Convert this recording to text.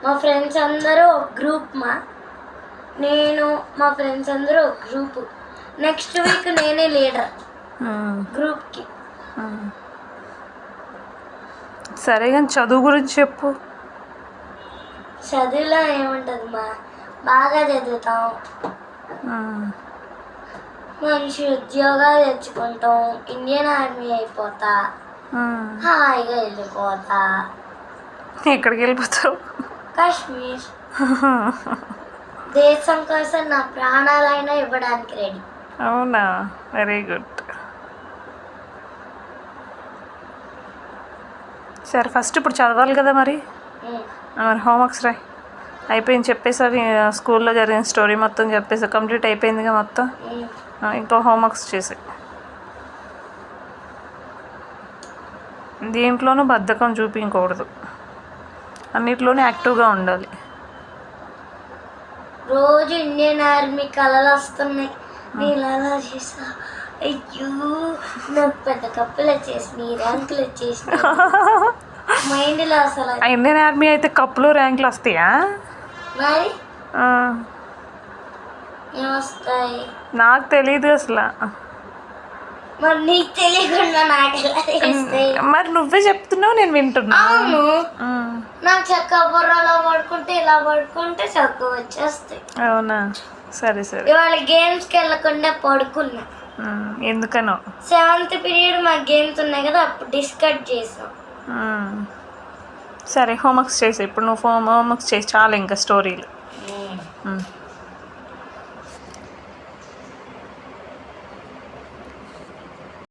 మా ఫ్రెండ్స్ అందరూ ఒక గ్రూప్ నేను మా ఫ్రెండ్స్ అందరూ ఒక గ్రూపు. నెక్స్ట్ వీక్ నేనే లీడర్ గ్రూప్కి. సరే కానీ చదువు గురించి చెప్పు. చదువులో ఏముంటుంది బాగా చదువుతాం, మంచి ఉద్యోగాలు తెచ్చుకుంటాం, ఇండియన్ ఆర్మీ అయిపోతా, హాయిగా వెళ్ళిపోతా. ఎక్కడికి వెళ్ళిపోతావు? కాశ్మీర్. దేశం కోసం నా ప్రాణాలైనా ఇవ్వడానికి రెడీ. అవునా, వెరీ గుడ్. సరే ఫస్ట్ ఇప్పుడు చదవాలి కదా మరి హోంవర్క్స్ రాయి. అయిపోయింది చెప్పేసి అవి స్కూల్లో జరిగిన స్టోరీ మొత్తం చెప్పేసి కంప్లీట్ అయిపోయిందిగా మొత్తం. ఇంకో హోంవర్క్స్ చేసి దీంట్లోనూ బద్ధకం చూపించకూడదు, అన్నిట్లోనూ యాక్టివ్గా ఉండాలి. రోజు ఇండియన్ ఆర్మీ కళలు వస్తున్నాయి, నేను అలా చేసా. అయ్యో నాకు పెద్ద కప్పులు వచ్చేసి ర్యాంకులు వచ్చేసి మైండ్లో అసలు. ఇండియన్ ఆర్మీ అయితే కప్పులు ర్యాంకులు వస్తాయా? మరి ఏమొస్తాయి నాకు తెలీదు అసలు. మరి నీకు తెలియకుండా నాకు ఎలా తెలుస్తాయి? మరి నువ్వే చెప్తున్నావు, నేను వింటున్నా. అవును, నాకు చక్క బుర్రలో పడుకుంటే ఇలా పడుకుంటే చక్క వచ్చేస్తాయి. అవునా, సరే సరే. ఇవాళ గేమ్స్కి వెళ్ళకుండా పడుకున్నా. ఎందుకనో 7th పీరియడ్ మాకు గేమ్స్ ఉన్నాయి కదా, అప్పుడు డిస్కట్ చేసాం. సరే హోంవర్క్స్ చేసి ఇప్పుడు నువ్వు హోంవర్క్స్ చేసి చాలు ఇంకా స్టోరీలు.